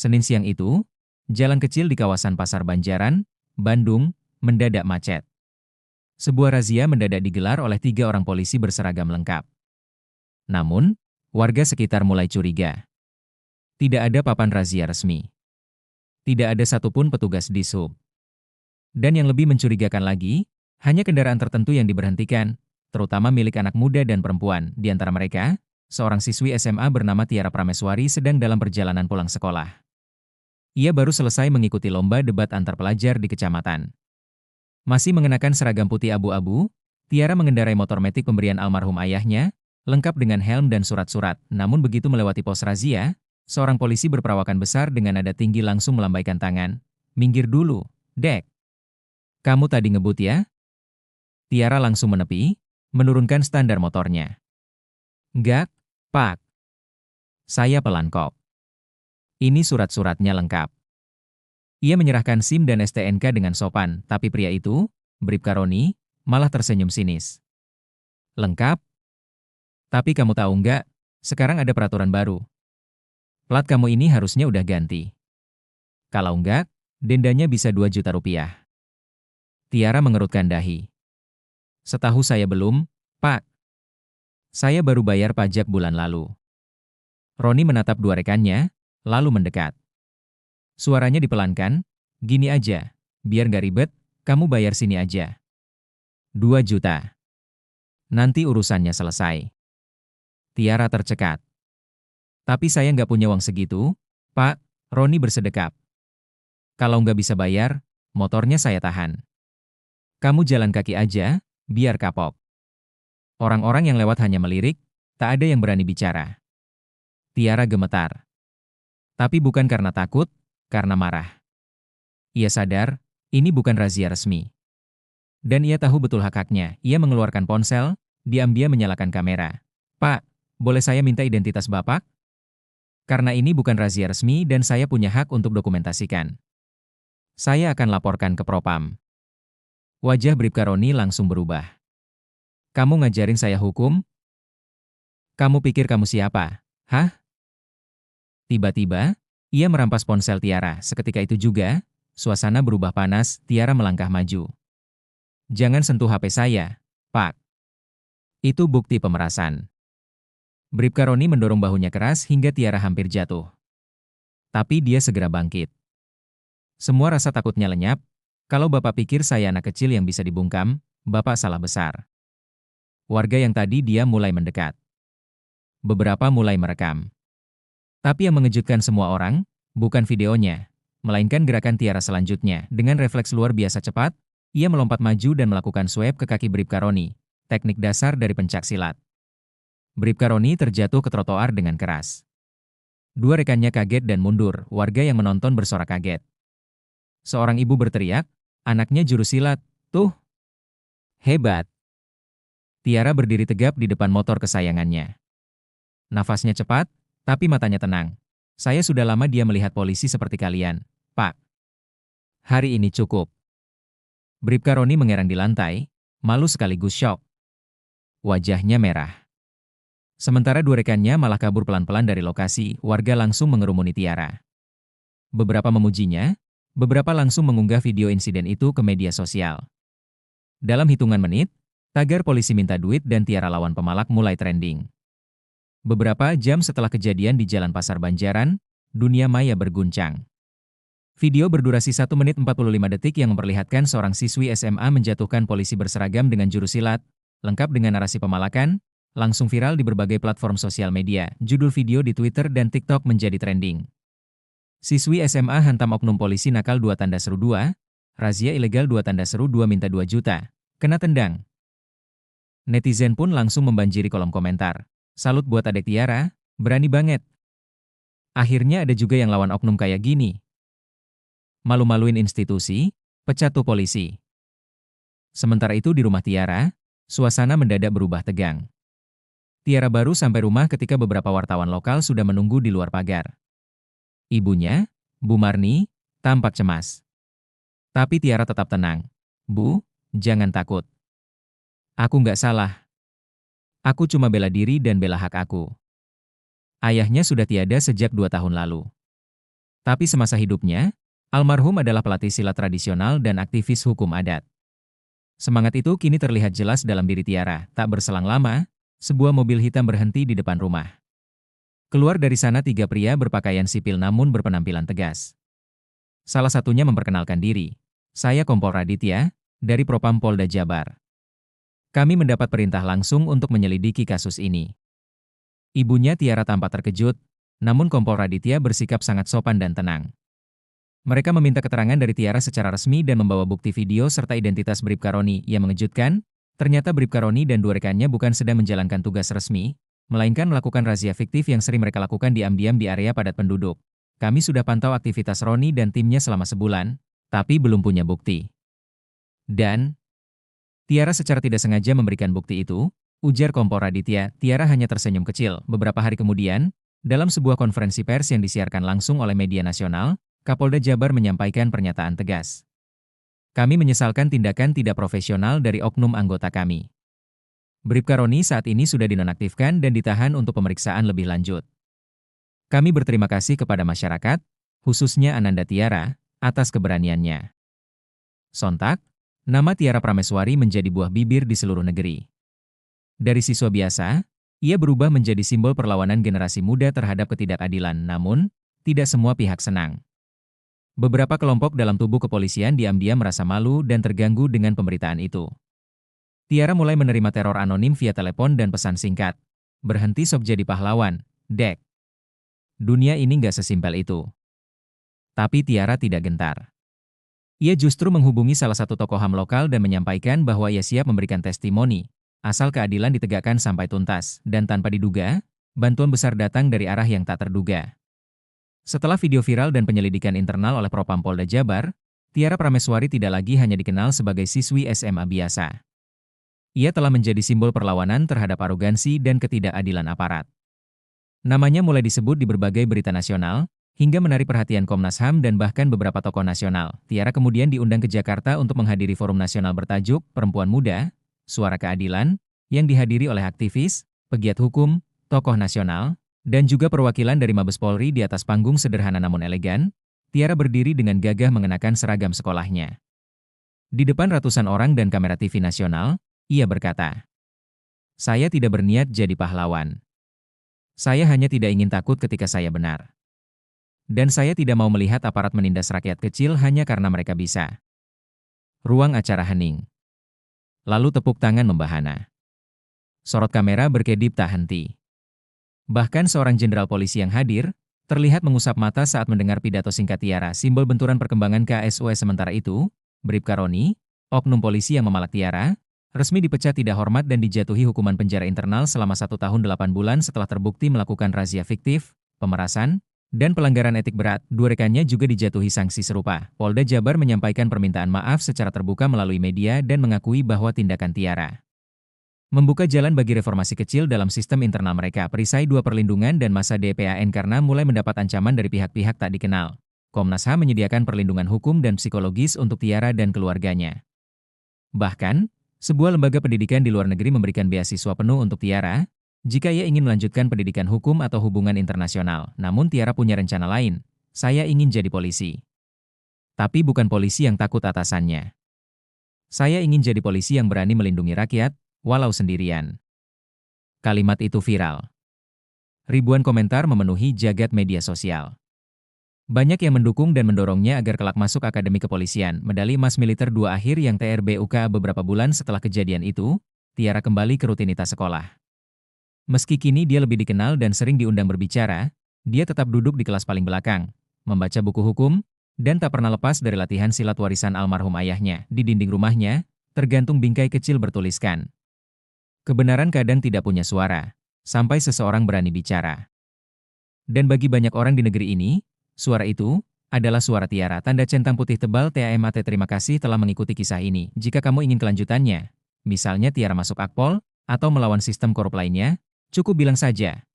Senin siang itu, jalan kecil di kawasan Pasar Banjaran, Bandung, mendadak macet. Sebuah razia mendadak digelar oleh 3 orang polisi berseragam lengkap. Namun, warga sekitar mulai curiga. Tidak ada papan razia resmi. Tidak ada satupun petugas dishub. Dan yang lebih mencurigakan lagi, hanya kendaraan tertentu yang diberhentikan, terutama milik anak muda dan perempuan. Di antara mereka, seorang siswi SMA bernama Tiara Prameswari sedang dalam perjalanan pulang sekolah. Ia baru selesai mengikuti lomba debat antar pelajar di kecamatan. Masih mengenakan seragam putih abu-abu, Tiara mengendarai motor metik pemberian almarhum ayahnya, lengkap dengan helm dan surat-surat. Namun begitu melewati pos razia, seorang polisi berperawakan besar dengan nada tinggi langsung melambaikan tangan. "Minggir dulu, Dek. Kamu tadi ngebut ya?" Tiara langsung menepi, menurunkan standar motornya. "Enggak, Pak. Saya pelan kok. Ini surat-suratnya lengkap." Ia menyerahkan SIM dan STNK dengan sopan, tapi pria itu, Bribka Roni, malah tersenyum sinis. "Lengkap? Tapi kamu tahu nggak, sekarang ada peraturan baru. Plat kamu ini harusnya udah ganti. Kalau nggak, dendanya bisa 2 juta rupiah." Tiara mengerutkan dahi. "Setahu saya belum, Pak. Saya baru bayar pajak bulan lalu." Roni menatap 2 rekannya, lalu mendekat. Suaranya dipelankan, "Gini aja, biar nggak ribet, kamu bayar sini aja. 2 juta. Nanti urusannya selesai." Tiara tercekat. "Tapi saya nggak punya uang segitu, Pak." Roni bersedekap. "Kalau nggak bisa bayar, motornya saya tahan. Kamu jalan kaki aja, biar kapok." Orang-orang yang lewat hanya melirik, tak ada yang berani bicara. Tiara gemetar. Tapi bukan karena takut, karena marah. Ia sadar, ini bukan razia resmi. Dan ia tahu betul hak-haknya. Ia mengeluarkan ponsel, diam-diam menyalakan kamera. "Pak, boleh saya minta identitas Bapak? Karena ini bukan razia resmi dan saya punya hak untuk dokumentasikan. Saya akan laporkan ke Propam." Wajah Bribka Roni langsung berubah. "Kamu ngajarin saya hukum? Kamu pikir kamu siapa? Hah?" Tiba-tiba, ia merampas ponsel Tiara. Seketika itu juga, suasana berubah panas. Tiara melangkah maju. "Jangan sentuh HP saya, Pak. Itu bukti pemerasan." Bribka Roni mendorong bahunya keras hingga Tiara hampir jatuh. Tapi dia segera bangkit. "Semua rasa takutnya lenyap. Kalau Bapak pikir saya anak kecil yang bisa dibungkam, Bapak salah besar." Warga yang tadi dia mulai mendekat. Beberapa mulai merekam. Tapi yang mengejutkan semua orang, bukan videonya, melainkan gerakan Tiara selanjutnya. Dengan refleks luar biasa cepat, ia melompat maju dan melakukan swipe ke kaki Bribka Roni, teknik dasar dari pencaksilat. Bribka Roni terjatuh ke trotoar dengan keras. 2 rekannya kaget dan mundur, warga yang menonton bersorak kaget. Seorang ibu berteriak, "Anaknya juru silat, tuh! Hebat!" Tiara berdiri tegap di depan motor kesayangannya. Nafasnya cepat, tapi matanya tenang. "Saya sudah lama dia melihat polisi seperti kalian, Pak. Hari ini cukup." Bribka Roni mengerang di lantai, malu sekaligus syok. Wajahnya merah. Sementara 2 rekannya malah kabur pelan-pelan dari lokasi, warga langsung mengerumuni Tiara. Beberapa memujinya, beberapa langsung mengunggah video insiden itu ke media sosial. Dalam hitungan menit, tagar "polisi minta duit" dan "Tiara lawan pemalak" mulai trending. Beberapa jam setelah kejadian di Jalan Pasar Banjaran, dunia maya berguncang. Video berdurasi 1 menit 45 detik yang memperlihatkan seorang siswi SMA menjatuhkan polisi berseragam dengan jurus silat, lengkap dengan narasi pemalakan, langsung viral di berbagai platform sosial media. Judul video di Twitter dan TikTok menjadi trending. "Siswi SMA hantam oknum polisi nakal 2 tanda seru 2, razia ilegal 2 tanda seru 2 minta 2 juta, kena tendang." Netizen pun langsung membanjiri kolom komentar. "Salut buat adek Tiara, berani banget. Akhirnya ada juga yang lawan oknum kayak gini. Malu-maluin institusi, pecat tuh polisi." Sementara itu di rumah Tiara, suasana mendadak berubah tegang. Tiara baru sampai rumah ketika beberapa wartawan lokal sudah menunggu di luar pagar. Ibunya, Bu Marni, tampak cemas. Tapi Tiara tetap tenang. "Bu, jangan takut. Aku nggak salah. Aku cuma bela diri dan bela hak aku. Ayahnya sudah tiada sejak 2 tahun lalu. Tapi semasa hidupnya, almarhum adalah pelatih silat tradisional dan aktivis hukum adat. Semangat itu kini terlihat jelas dalam diri Tiara. Tak berselang lama, sebuah mobil hitam berhenti di depan rumah. Keluar dari sana tiga pria berpakaian sipil namun berpenampilan tegas. Salah satunya memperkenalkan diri. Saya Kompol Raditya, dari Propam Polda Jabar. Kami mendapat perintah langsung untuk menyelidiki kasus ini. Ibunya Tiara tampak terkejut, namun Kompol Raditya bersikap sangat sopan dan tenang. Mereka meminta keterangan dari Tiara secara resmi dan membawa bukti video serta identitas Bribka Roni. Yang mengejutkan, ternyata Bribka Roni dan dua rekannya bukan sedang menjalankan tugas resmi, melainkan melakukan razia fiktif yang sering mereka lakukan diam-diam di area padat penduduk. Kami sudah pantau aktivitas Roni dan timnya selama sebulan, tapi belum punya bukti. Dan Tiara secara tidak sengaja memberikan bukti itu, ujar Kompol Raditya. Tiara hanya tersenyum kecil. Beberapa hari kemudian, dalam sebuah konferensi pers yang disiarkan langsung oleh media nasional, Kapolda Jabar menyampaikan pernyataan tegas. Kami menyesalkan tindakan tidak profesional dari oknum anggota kami. Bribka Roni saat ini sudah dinonaktifkan dan ditahan untuk pemeriksaan lebih lanjut. Kami berterima kasih kepada masyarakat, khususnya Ananda Tiara, atas keberaniannya. Sontak, nama Tiara Prameswari menjadi buah bibir di seluruh negeri. Dari siswa biasa, ia berubah menjadi simbol perlawanan generasi muda terhadap ketidakadilan, namun, tidak semua pihak senang. Beberapa kelompok dalam tubuh kepolisian diam-diam merasa malu dan terganggu dengan pemberitaan itu. Tiara mulai menerima teror anonim via telepon dan pesan singkat. Berhenti sok jadi pahlawan, Dek. Dunia ini nggak sesimpel itu. Tapi Tiara tidak gentar. Ia justru menghubungi salah satu tokoh HAM lokal dan menyampaikan bahwa ia siap memberikan testimoni, asal keadilan ditegakkan sampai tuntas, dan tanpa diduga, bantuan besar datang dari arah yang tak terduga. Setelah video viral dan penyelidikan internal oleh Propam Polda Jabar, Tiara Prameswari tidak lagi hanya dikenal sebagai siswi SMA biasa. Ia telah menjadi simbol perlawanan terhadap arogansi dan ketidakadilan aparat. Namanya mulai disebut di berbagai berita nasional, hingga menarik perhatian Komnas HAM dan bahkan beberapa tokoh nasional. Tiara kemudian diundang ke Jakarta untuk menghadiri forum nasional bertajuk Perempuan Muda, Suara Keadilan, yang dihadiri oleh aktivis, pegiat hukum, tokoh nasional, dan juga perwakilan dari Mabes Polri. Di atas panggung sederhana namun elegan, Tiara berdiri dengan gagah mengenakan seragam sekolahnya. Di depan ratusan orang dan kamera TV nasional, ia berkata, "Saya tidak berniat jadi pahlawan. Saya hanya tidak ingin takut ketika saya benar. Dan saya tidak mau melihat aparat menindas rakyat kecil hanya karena mereka bisa." Ruang acara hening. Lalu tepuk tangan membahana. Sorot kamera berkedip tak henti. Bahkan seorang jenderal polisi yang hadir, terlihat mengusap mata saat mendengar pidato singkat Tiara. Simbol benturan perkembangan KSUE sementara itu, Bribka Roni, oknum polisi yang memalak Tiara, resmi dipecat tidak hormat dan dijatuhi hukuman penjara internal selama 1 tahun 8 bulan setelah terbukti melakukan razia fiktif, pemerasan, dan pelanggaran etik berat. Dua rekannya juga dijatuhi sanksi serupa. Polda Jabar menyampaikan permintaan maaf secara terbuka melalui media dan mengakui bahwa tindakan Tiara membuka jalan bagi reformasi kecil dalam sistem internal mereka. Perisai 2 perlindungan dan masa DPAN karena mulai mendapat ancaman dari pihak-pihak tak dikenal. Komnas HAM menyediakan perlindungan hukum dan psikologis untuk Tiara dan keluarganya. Bahkan, sebuah lembaga pendidikan di luar negeri memberikan beasiswa penuh untuk Tiara, jika ia ingin melanjutkan pendidikan hukum atau hubungan internasional. Namun Tiara punya rencana lain. Saya ingin jadi polisi. Tapi bukan polisi yang takut atasannya. Saya ingin jadi polisi yang berani melindungi rakyat, walau sendirian. Kalimat itu viral. Ribuan komentar memenuhi jagat media sosial. Banyak yang mendukung dan mendorongnya agar kelak masuk Akademi Kepolisian. Medali emas militer 2 akhir yang TRBUK. Beberapa bulan setelah kejadian itu, Tiara kembali ke rutinitas sekolah. Meski kini dia lebih dikenal dan sering diundang berbicara, dia tetap duduk di kelas paling belakang, membaca buku hukum, dan tak pernah lepas dari latihan silat warisan almarhum ayahnya. Di dinding rumahnya, tergantung bingkai kecil bertuliskan, "Kebenaran kadang tidak punya suara, sampai seseorang berani bicara." Dan bagi banyak orang di negeri ini, suara itu adalah suara Tiara. Tanda centang putih tebal TAMAT. Terima kasih telah mengikuti kisah ini. Jika kamu ingin kelanjutannya, misalnya Tiara masuk Akpol, atau melawan sistem korup lainnya, cukup bilang saja.